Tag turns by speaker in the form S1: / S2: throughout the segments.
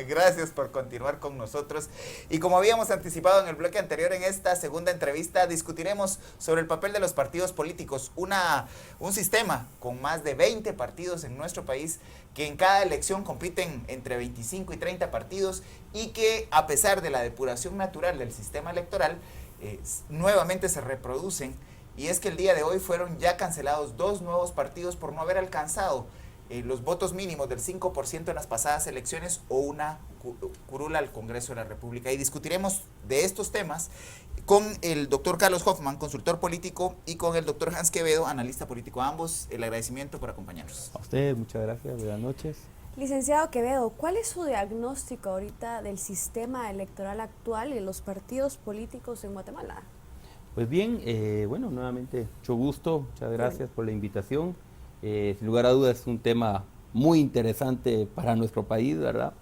S1: Gracias por continuar con nosotros. Y como habíamos anticipado en el bloque anterior, en esta segunda entrevista discutiremos sobre el papel de los partidos políticos, un sistema con más de 20 partidos en nuestro país que en cada elección compiten entre 25 y 30 partidos y que a pesar de la depuración natural del sistema electoral, nuevamente se reproducen. Y es que el día de hoy fueron ya cancelados 2 nuevos partidos por no haber alcanzado los votos mínimos del 5% en las pasadas elecciones o una curula al Congreso de la República. Y discutiremos de estos temas con el doctor Carlos Hoffman, consultor político, y con el doctor Hans Quevedo, analista político. A ambos el agradecimiento por acompañarnos.
S2: A usted, muchas gracias, buenas noches.
S3: Licenciado Quevedo, ¿cuál es su diagnóstico ahorita del sistema electoral actual y los partidos políticos en Guatemala?
S2: Pues bien, bueno, nuevamente mucho gusto, muchas gracias por la invitación. Sin lugar a dudas es un tema muy interesante para nuestro país, ¿verdad?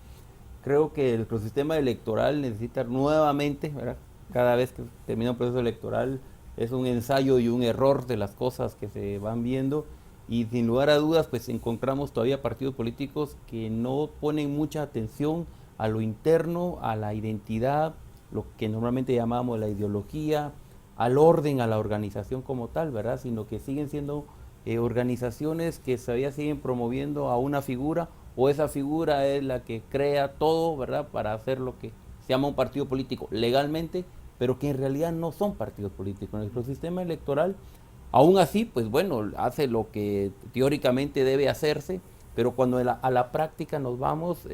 S2: Creo que nuestro sistema electoral necesita nuevamente, ¿verdad? Cada vez que termina un proceso electoral es un ensayo y un error de las cosas que se van viendo, y sin lugar a dudas pues encontramos todavía partidos políticos que no ponen mucha atención a lo interno, a la identidad, lo que normalmente llamamos la ideología, al orden, a la organización como tal, ¿verdad? Sino que siguen siendo organizaciones que todavía siguen promoviendo a una figura, o esa figura es la que crea todo, ¿verdad?, para hacer lo que se llama un partido político legalmente, pero que en realidad no son partidos políticos. Nuestro sistema electoral, aún así, pues bueno, hace lo que teóricamente debe hacerse, pero cuando a la práctica nos vamos,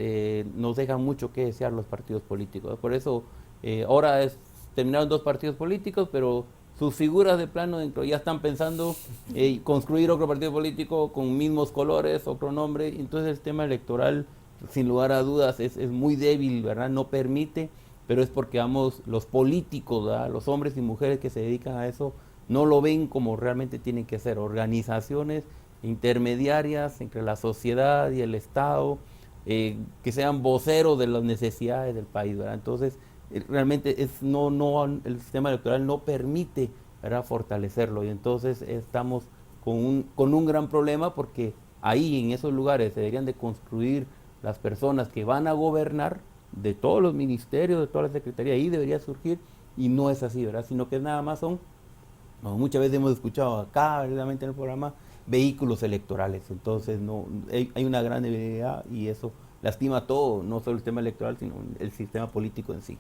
S2: nos dejan mucho que desear los partidos políticos. Por eso ahora terminaron 2 partidos políticos, pero sus figuras de plano dentro ya están pensando construir otro partido político con mismos colores, otro nombre. Entonces el sistema electoral, sin lugar a dudas, es muy débil, ¿verdad? No permite, pero es porque los políticos, ¿verdad?, los hombres y mujeres que se dedican a eso, no lo ven como realmente tienen que ser, organizaciones intermediarias entre la sociedad y el Estado, que sean voceros de las necesidades del país, ¿verdad? Entonces realmente el sistema electoral no permite, ¿verdad?, fortalecerlo, y entonces estamos con un gran problema, porque ahí en esos lugares se deberían de construir las personas que van a gobernar, de todos los ministerios, de todas las secretarías, ahí debería surgir, y no es así, ¿verdad?, sino que nada más son, como muchas veces hemos escuchado acá, verdaderamente en el programa, vehículos electorales. Entonces hay una gran debilidad, y eso lastima todo, no solo el sistema electoral, sino el sistema político en sí.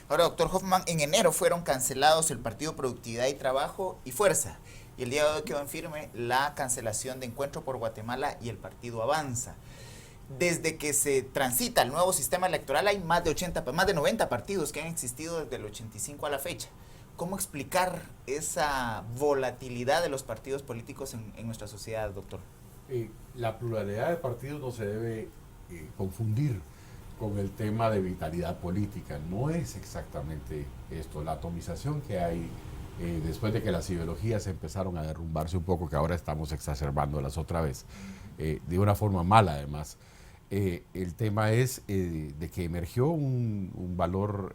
S1: Ahora, doctor Hoffman, en enero fueron cancelados el Partido Productividad y Trabajo y Fuerza, y el día de hoy quedó en firme la cancelación de Encuentro por Guatemala y el Partido Avanza. Desde que se transita el nuevo sistema electoral hay más de 90 partidos que han existido desde el 85 a la fecha. ¿Cómo explicar esa volatilidad de los partidos políticos en nuestra sociedad, doctor?
S4: La pluralidad de partidos no se debe confundir con el tema de vitalidad política. No es exactamente esto. La atomización que hay después de que las ideologías empezaron a derrumbarse un poco, que ahora estamos exacerbándolas otra vez, de una forma mala además. El tema es de que emergió un valor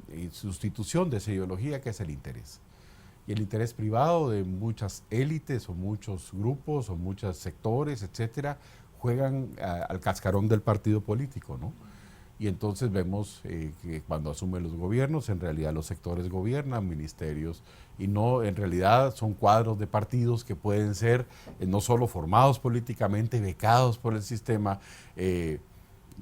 S4: en sustitución de esa ideología, que es el interés. Y el interés privado de muchas élites o muchos grupos o muchos sectores, etcétera, juegan al cascarón del partido político, ¿no? Y entonces vemos que cuando asumen los gobiernos, en realidad los sectores gobiernan, ministerios, y no, en realidad son cuadros de partidos que pueden ser no solo formados políticamente, becados por el sistema,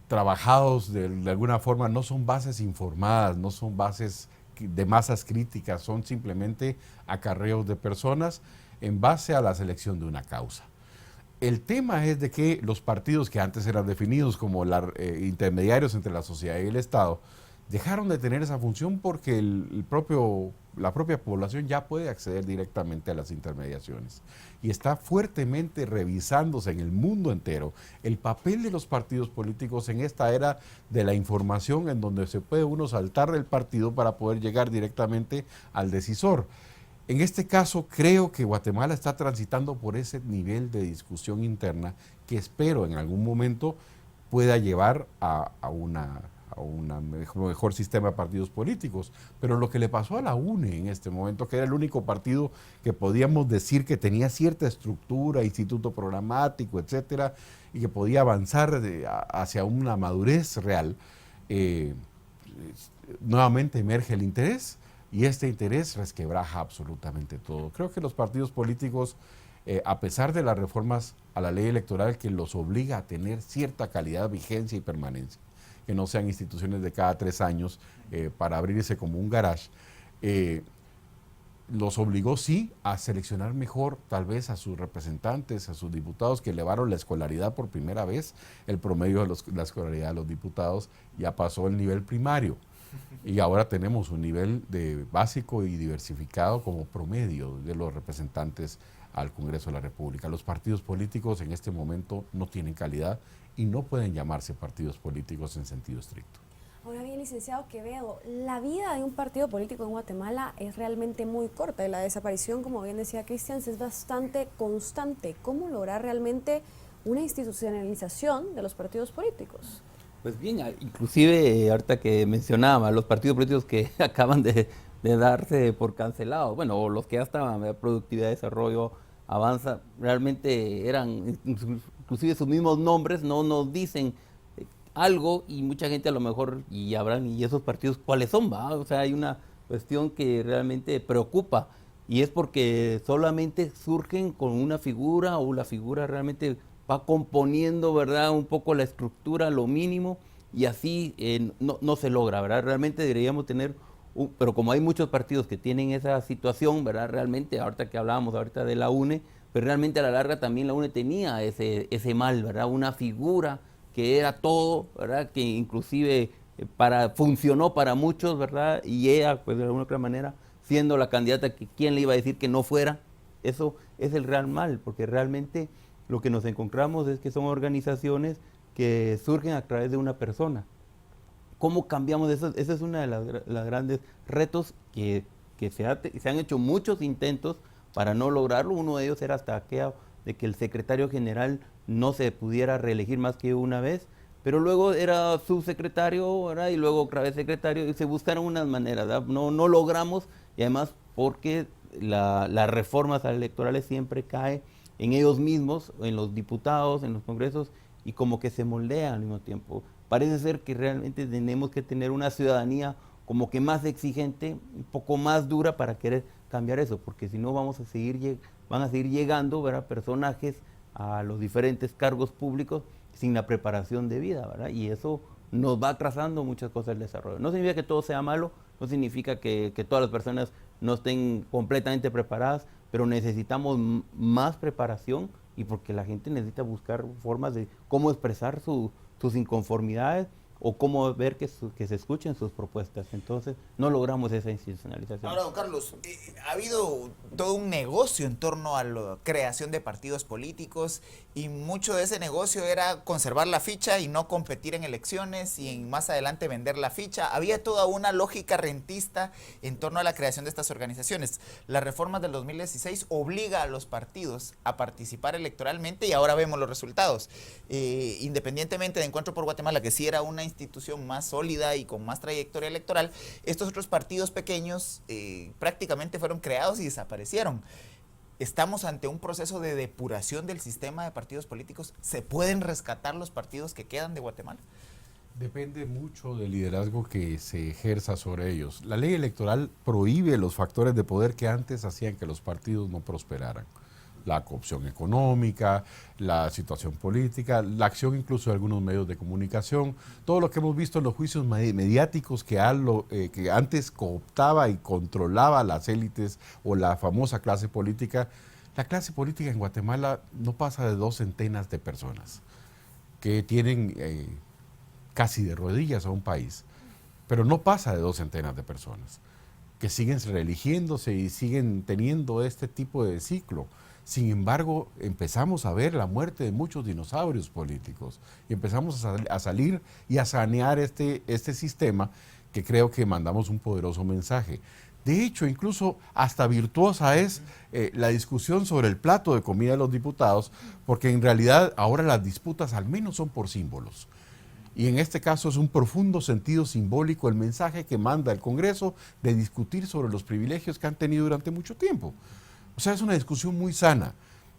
S4: trabajados de alguna forma, no son bases informadas, no son bases de masas críticas, son simplemente acarreos de personas en base a la selección de una causa. El tema es de que los partidos que antes eran definidos como intermediarios entre la sociedad y el Estado dejaron de tener esa función, porque la propia población ya puede acceder directamente a las intermediaciones, y está fuertemente revisándose en el mundo entero el papel de los partidos políticos en esta era de la información, en donde se puede uno saltar del partido para poder llegar directamente al decisor. En este caso, creo que Guatemala está transitando por ese nivel de discusión interna que espero en algún momento pueda llevar a un mejor sistema de partidos políticos. Pero lo que le pasó a la UNE en este momento, que era el único partido que podíamos decir que tenía cierta estructura, instituto programático, etcétera, y que podía avanzar hacia una madurez real, nuevamente emerge el interés y este interés resquebraja absolutamente todo. Creo que los partidos políticos, a pesar de las reformas a la ley electoral que los obliga a tener cierta calidad, vigencia y permanencia, que no sean instituciones de cada 3 años para abrirse como un garage, los obligó sí a seleccionar mejor tal vez a sus representantes, a sus diputados que elevaron la escolaridad por primera vez. El promedio de la escolaridad de los diputados ya pasó el nivel primario y ahora tenemos un nivel de básico y diversificado como promedio de los representantes al Congreso de la República. Los partidos políticos en este momento no tienen calidad y no pueden llamarse partidos políticos en sentido estricto.
S3: Ahora bien, licenciado Quevedo, la vida de un partido político en Guatemala es realmente muy corta y la desaparición, como bien decía Cristian, es bastante constante. ¿Cómo lograr realmente una institucionalización de los partidos políticos?
S2: Pues bien, inclusive ahorita que mencionaba, los partidos políticos que acaban de darse por cancelados, bueno, o los que ya estaban, productividad, desarrollo, avanza, realmente eran, inclusive sus mismos nombres no nos dicen algo y mucha gente a lo mejor, y esos partidos, ¿cuáles son? ¿Va? O sea, hay una cuestión que realmente preocupa y es porque solamente surgen con una figura o la figura realmente va componiendo, ¿verdad?, un poco la estructura, lo mínimo, y así no se logra, ¿verdad? Realmente deberíamos tener, pero como hay muchos partidos que tienen esa situación, ¿verdad? Realmente, ahorita que hablábamos ahorita de la UNE, pero realmente a la larga también la UNE tenía ese mal, ¿verdad? Una figura que era todo, ¿verdad? Que inclusive funcionó para muchos, ¿verdad? Y ella, pues de alguna otra manera, siendo la candidata, que quién le iba a decir que no fuera. Eso es el real mal, porque realmente lo que nos encontramos es que son organizaciones que surgen a través de una persona. ¿Cómo cambiamos eso? Ese es uno de los grandes retos que se han hecho muchos intentos para no lograrlo. Uno de ellos era hasta aquella de que el secretario general no se pudiera reelegir más que una vez, pero luego era subsecretario, ¿verdad? Y luego otra vez secretario, y se buscaron unas maneras, ¿verdad? No logramos, y además porque las reformas electorales siempre caen en ellos mismos, en los diputados, en los congresos, y como que se moldean al mismo tiempo. Parece ser que realmente tenemos que tener una ciudadanía como que más exigente, un poco más dura para querer cambiar eso, porque si no van a seguir llegando, ¿verdad?, personajes a los diferentes cargos públicos sin la preparación debida, ¿verdad? Y eso nos va atrasando muchas cosas del desarrollo. No significa que todo sea malo, no significa que todas las personas no estén completamente preparadas, pero necesitamos más preparación y porque la gente necesita buscar formas de cómo expresar sus inconformidades o cómo ver que se escuchen sus propuestas. Entonces, no logramos esa institucionalización.
S1: Ahora, don Carlos, ha habido todo un negocio en torno a la creación de partidos políticos y mucho de ese negocio era conservar la ficha y no competir en elecciones y más adelante vender la ficha. Había toda una lógica rentista en torno a la creación de estas organizaciones. La reforma del 2016 obliga a los partidos a participar electoralmente y ahora vemos los resultados. Independientemente de Encuentro por Guatemala, que sí era una institución más sólida y con más trayectoria electoral, estos otros partidos pequeños prácticamente fueron creados y desaparecieron. ¿Estamos ante un proceso de depuración del sistema de partidos políticos? ¿Se pueden rescatar los partidos que quedan de Guatemala?
S4: Depende mucho del liderazgo que se ejerza sobre ellos. La ley electoral prohíbe los factores de poder que antes hacían que los partidos no prosperaran. La corrupción económica, la situación política, la acción incluso de algunos medios de comunicación, todo lo que hemos visto en los juicios mediáticos que antes cooptaba y controlaba las élites o la famosa clase política. La clase política en Guatemala no pasa de 2 centenas de personas que tienen casi de rodillas a un país, pero no pasa de 2 centenas de personas que siguen reeligiéndose y siguen teniendo este tipo de ciclo. Sin embargo, empezamos a ver la muerte de muchos dinosaurios políticos y empezamos a salir y a sanear este sistema que creo que mandamos un poderoso mensaje. De hecho, incluso hasta virtuosa es la discusión sobre el plato de comida de los diputados, porque en realidad ahora las disputas al menos son por símbolos. Y en este caso es un profundo sentido simbólico el mensaje que manda el Congreso de discutir sobre los privilegios que han tenido durante mucho tiempo. O sea, es una discusión muy sana.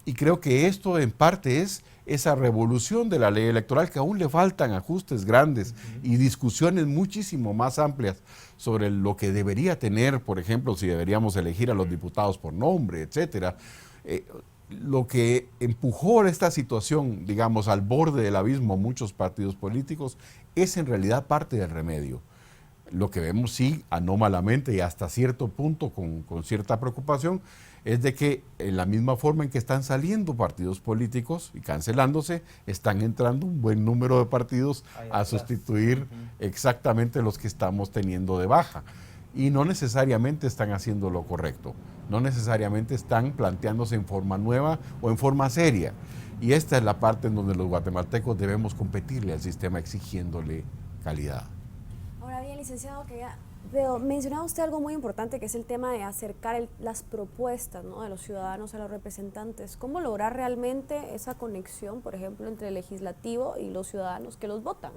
S4: Y creo que esto en parte es esa revolución de la ley electoral, que aún le faltan ajustes grandes y discusiones muchísimo más amplias sobre lo que debería tener, por ejemplo, si deberíamos elegir a los diputados por nombre, etcétera. Lo que empujó esta situación, digamos, al borde del abismo a muchos partidos políticos es en realidad parte del remedio. Lo que vemos, sí, anómalamente y hasta cierto punto con cierta preocupación, es de que en la misma forma en que están saliendo partidos políticos y cancelándose, están entrando un buen número de partidos a sustituir exactamente los que estamos teniendo de baja. Y no necesariamente están haciendo lo correcto, no necesariamente están planteándose en forma nueva o en forma seria. Y esta es la parte en donde los guatemaltecos debemos competirle al sistema exigiéndole calidad.
S3: Ahora bien, licenciado, pero mencionaba usted algo muy importante, que es el tema de acercar las propuestas, ¿no?, de los ciudadanos a los representantes. ¿Cómo lograr realmente esa conexión, por ejemplo, entre el legislativo y los ciudadanos que los votan?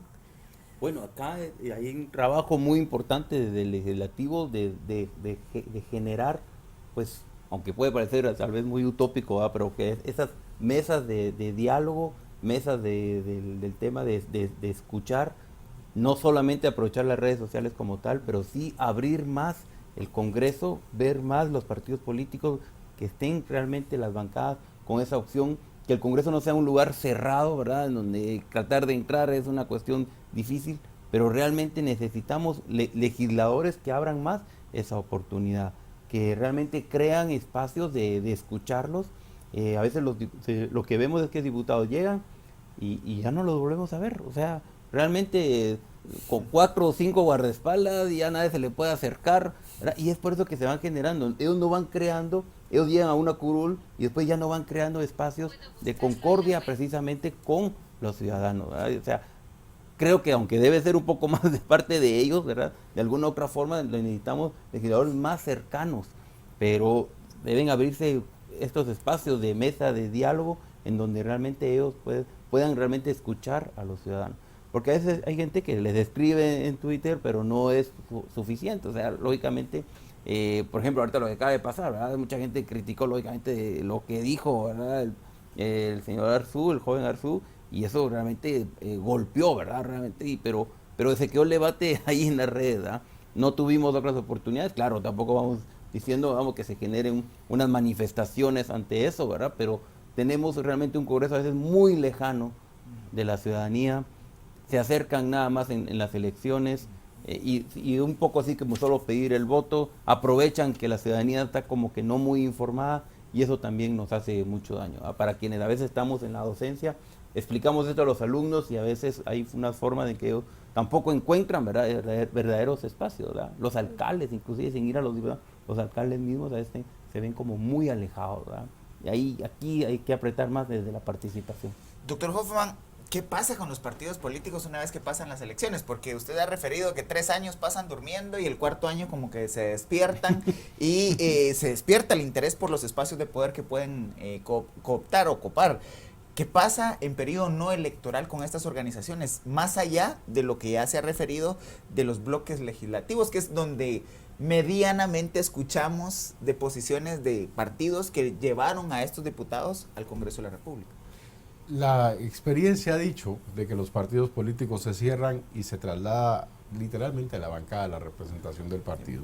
S2: Bueno, acá hay un trabajo muy importante del legislativo de generar, pues, aunque puede parecer tal vez muy utópico, ¿verdad?, pero que esas mesas de diálogo, mesas del tema de escuchar, no solamente aprovechar las redes sociales como tal, pero sí abrir más el Congreso, ver más los partidos políticos, que estén realmente las bancadas con esa opción, que el Congreso no sea un lugar cerrado, ¿verdad?, en donde tratar de entrar es una cuestión difícil, pero realmente necesitamos legisladores que abran más esa oportunidad, que realmente crean espacios de escucharlos. A veces lo que vemos es que diputados llegan y ya no los volvemos a ver, o sea, realmente con 4 o 5 guardaespaldas ya nadie se le puede acercar, ¿verdad? Y es por eso que se van generando, ellos no van creando, ellos llegan a una curul y después ya no van creando espacios de concordia precisamente con los ciudadanos, ¿verdad? O sea, creo que aunque debe ser un poco más de parte de ellos, ¿verdad?, de alguna otra forma necesitamos legisladores más cercanos, pero deben abrirse estos espacios de mesa de diálogo en donde realmente ellos puedan realmente escuchar a los ciudadanos. Porque a veces hay gente que les escribe en Twitter, pero no es suficiente. O sea, lógicamente, por ejemplo, ahorita lo que acaba de pasar, ¿verdad?, mucha gente criticó lógicamente lo que dijo, ¿verdad?, el señor Arzú, el joven Arzú, y eso realmente golpeó, ¿verdad?, realmente, pero se quedó el debate ahí en la red, ¿verdad? No tuvimos otras oportunidades, claro, tampoco vamos diciendo, que se generen unas manifestaciones ante eso, ¿verdad?, pero tenemos realmente un Congreso a veces muy lejano de la ciudadanía, se acercan nada más en las elecciones y un poco así como solo pedir el voto, aprovechan que la ciudadanía está como que no muy informada y eso también nos hace mucho daño, ¿verdad? Para quienes a veces estamos en la docencia, explicamos esto a los alumnos y a veces hay una forma de que ellos tampoco encuentran, ¿verdad?, verdaderos espacios, ¿verdad? Los alcaldes, inclusive sin ir a los alcaldes mismos a veces se ven como muy alejados, ¿verdad? Y aquí hay que apretar más desde la participación.
S1: Doctor Hoffman, ¿qué pasa con los partidos políticos una vez que pasan las elecciones? Porque usted ha referido que 3 años pasan durmiendo y el 4.º año como que se despiertan y se despierta el interés por los espacios de poder que pueden cooptar o copar. ¿Qué pasa en periodo no electoral con estas organizaciones? Más allá de lo que ya se ha referido de los bloques legislativos, que es donde medianamente escuchamos de posiciones de partidos que llevaron a estos diputados al Congreso de la República.
S4: La experiencia ha dicho de que los partidos políticos se cierran y se traslada literalmente a la bancada, a la representación del partido.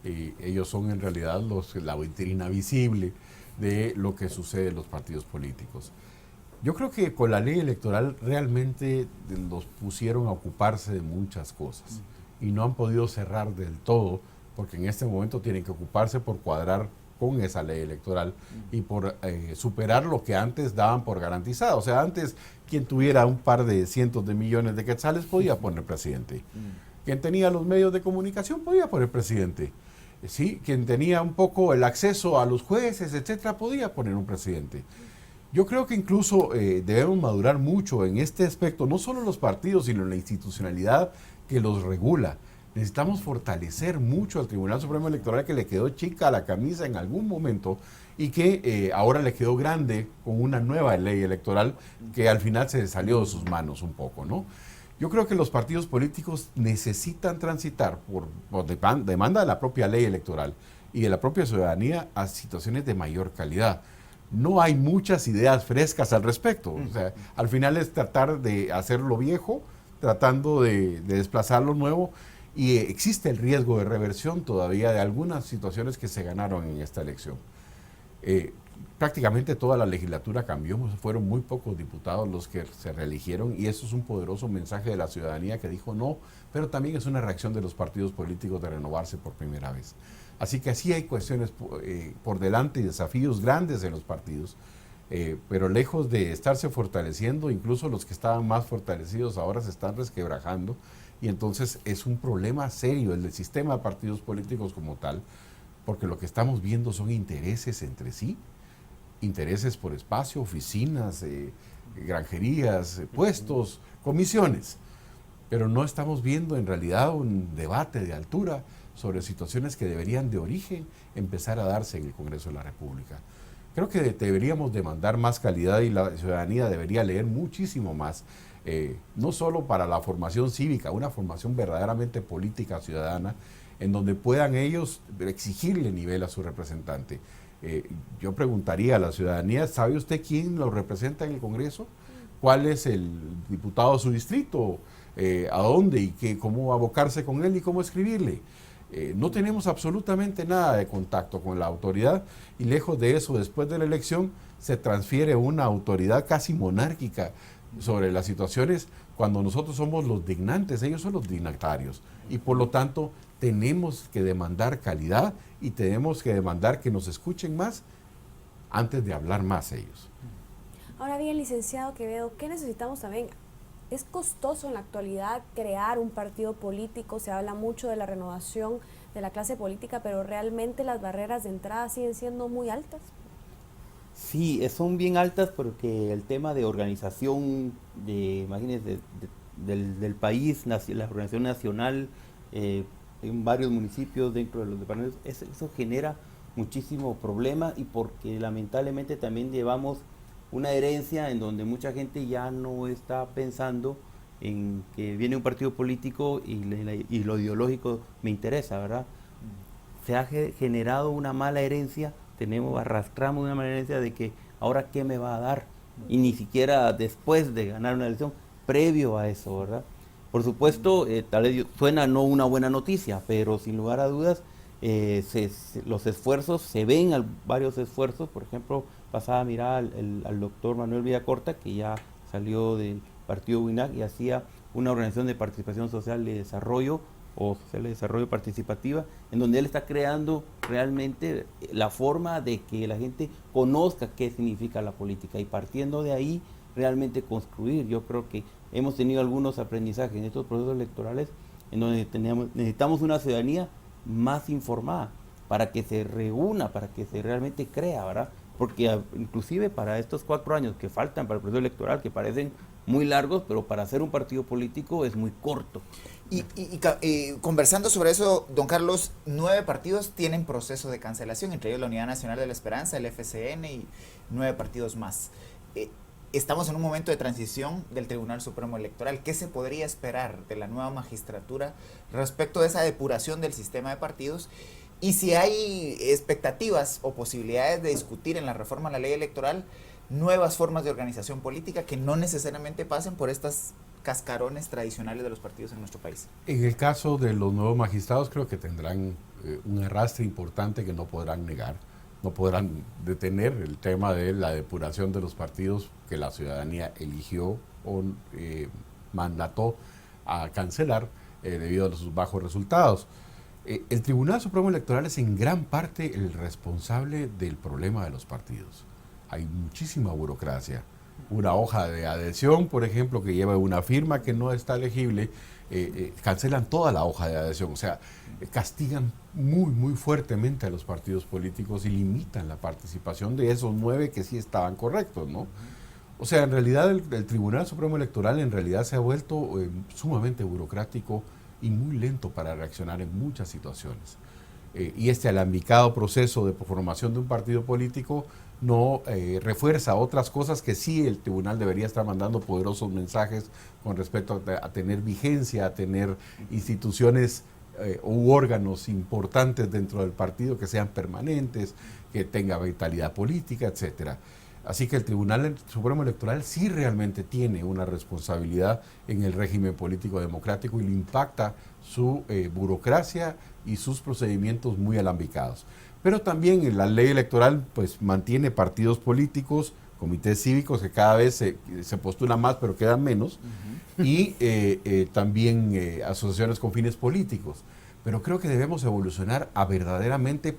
S4: Ellos son en realidad la vitrina visible de lo que sucede en los partidos políticos. Yo creo que con la ley electoral realmente los pusieron a ocuparse de muchas cosas y no han podido cerrar del todo, porque en este momento tienen que ocuparse por cuadrar con esa ley electoral y por superar lo que antes daban por garantizado. O sea, antes quien tuviera un par de cientos de millones de quetzales podía poner presidente. Quien tenía los medios de comunicación podía poner presidente. Sí, quien tenía un poco el acceso a los jueces, etcétera, podía poner un presidente. Yo creo que incluso debemos madurar mucho en este aspecto, no solo los partidos, sino en la institucionalidad que los regula. Necesitamos fortalecer mucho al Tribunal Supremo Electoral, que le quedó chica la camisa en algún momento y que ahora le quedó grande con una nueva ley electoral que al final se salió de sus manos un poco, ¿no? Yo creo que los partidos políticos necesitan transitar por demanda de la propia ley electoral y de la propia ciudadanía a situaciones de mayor calidad. no hay muchas ideas frescas al respecto. O sea, al final es tratar de hacer lo viejo, tratando de desplazar lo nuevo, y existe el riesgo de reversión todavía de algunas situaciones que se ganaron en esta elección. Prácticamente toda la legislatura cambió, fueron muy pocos diputados los que se reeligieron, y eso es un poderoso mensaje de la ciudadanía que dijo no, pero también es una reacción de los partidos políticos de renovarse por primera vez. Así que sí hay cuestiones por delante y desafíos grandes en los partidos, pero lejos de estarse fortaleciendo, incluso los que estaban más fortalecidos ahora se están resquebrajando, y entonces es un problema serio el del sistema de partidos políticos como tal, porque lo que estamos viendo son intereses entre sí, intereses por espacio, oficinas, granjerías, puestos, comisiones, pero no estamos viendo en realidad un debate de altura sobre situaciones que deberían de origen empezar a darse en el Congreso de la República. Creo que deberíamos demandar más calidad y la ciudadanía debería leer muchísimo más, no solo para la formación cívica, una formación verdaderamente política ciudadana, en donde puedan ellos exigirle nivel a su representante. Yo preguntaría a la ciudadanía, ¿sabe usted quién lo representa en el Congreso? ¿Cuál es el diputado de su distrito? ¿A dónde y cómo abocarse con él y cómo escribirle? No tenemos absolutamente nada de contacto con la autoridad, y lejos de eso, después de la elección, se transfiere una autoridad casi monárquica sobre las situaciones, cuando nosotros somos los dignantes, ellos son los dignatarios, y por lo tanto tenemos que demandar calidad y tenemos que demandar que nos escuchen más antes de hablar más ellos.
S3: Ahora bien, licenciado Quevedo, ¿qué necesitamos también? Es costoso en la actualidad crear un partido político, se habla mucho de la renovación de la clase política, pero realmente las barreras de entrada siguen siendo muy altas.
S2: Sí, son bien altas porque el tema de organización, imagínense, del país, la organización nacional, en varios municipios dentro de los departamentos, eso genera muchísimo problema, y porque lamentablemente también llevamos una herencia en donde mucha gente ya no está pensando en que viene un partido político y lo ideológico me interesa, ¿verdad? Se ha generado una mala herencia, arrastramos una mala herencia de que ahora qué me va a dar, y ni siquiera después de ganar una elección, previo a eso, ¿verdad? Por supuesto, tal vez suena no una buena noticia, pero sin lugar a dudas, los esfuerzos, se ven varios esfuerzos. Por ejemplo, pasaba a mirar al doctor Manuel Villacorta, que ya salió del partido WINAC y hacía una organización de participación social de desarrollo, o social de desarrollo participativa, en donde él está creando realmente la forma de que la gente conozca qué significa la política, y partiendo de ahí realmente construir. Yo creo que hemos tenido algunos aprendizajes en estos procesos electorales en donde necesitamos una ciudadanía más informada para que se reúna, para que se realmente crea, ¿verdad? Porque inclusive para estos 4 años que faltan para el proceso electoral, que parecen muy largos, pero para hacer un partido político es muy corto.
S1: Y conversando sobre eso, don Carlos, 9 partidos tienen proceso de cancelación, entre ellos la Unidad Nacional de la Esperanza, el FCN y 9 partidos más. Estamos en un momento de transición del Tribunal Supremo Electoral. ¿Qué se podría esperar de la nueva magistratura respecto de esa depuración del sistema de partidos? Y si hay expectativas o posibilidades de discutir en la reforma a la ley electoral nuevas formas de organización política que no necesariamente pasen por estas cascarones tradicionales de los partidos en nuestro país.
S4: En el caso de los nuevos magistrados, creo que tendrán un arrastre importante que no podrán negar. No podrán detener el tema de la depuración de los partidos que la ciudadanía eligió o mandató a cancelar debido a sus bajos resultados. El Tribunal Supremo Electoral es en gran parte el responsable del problema de los partidos. Hay muchísima burocracia. Una hoja de adhesión, por ejemplo, que lleva una firma que no está legible, cancelan toda la hoja de adhesión. O sea, castigan muy fuertemente a los partidos políticos y limitan la participación de esos 9 que sí estaban correctos, ¿no? O sea, en realidad el Tribunal Supremo Electoral en realidad se ha vuelto sumamente burocrático y muy lento para reaccionar en muchas situaciones. Y este alambicado proceso de formación de un partido político no refuerza otras cosas que sí el tribunal debería estar mandando poderosos mensajes con respecto a tener vigencia, a tener instituciones u órganos importantes dentro del partido que sean permanentes, que tenga vitalidad política, etcétera. Así que el Tribunal Supremo Electoral sí realmente tiene una responsabilidad en el régimen político democrático y le impacta su burocracia y sus procedimientos muy alambicados. Pero también la ley electoral pues mantiene partidos políticos, comités cívicos que cada vez se postulan más pero quedan menos, y también asociaciones con fines políticos. Pero creo que debemos evolucionar a verdaderamente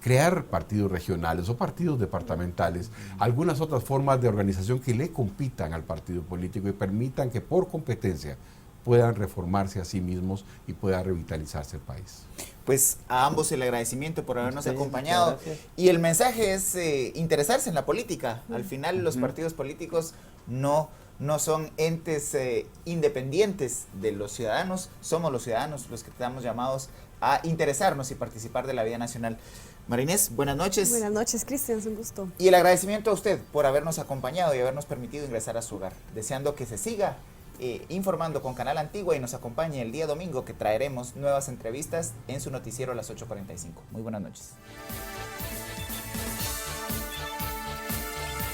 S4: crear partidos regionales o partidos departamentales, algunas otras formas de organización que le compitan al partido político y permitan que por competencia puedan reformarse a sí mismos y pueda revitalizarse el país.
S1: Pues a ambos el agradecimiento por habernos acompañado. Y el mensaje es interesarse en la política. Al final los partidos políticos no son entes independientes de los ciudadanos, somos los ciudadanos los que estamos llamados a interesarnos y participar de la vida nacional. María Inés, buenas noches.
S3: Buenas noches, Cristian, es un gusto.
S1: Y el agradecimiento a usted por habernos acompañado y habernos permitido ingresar a su hogar, deseando que se siga informando con Canal Antigua y nos acompañe el día domingo, que traeremos nuevas entrevistas en su noticiero a las 8:45. Muy buenas noches.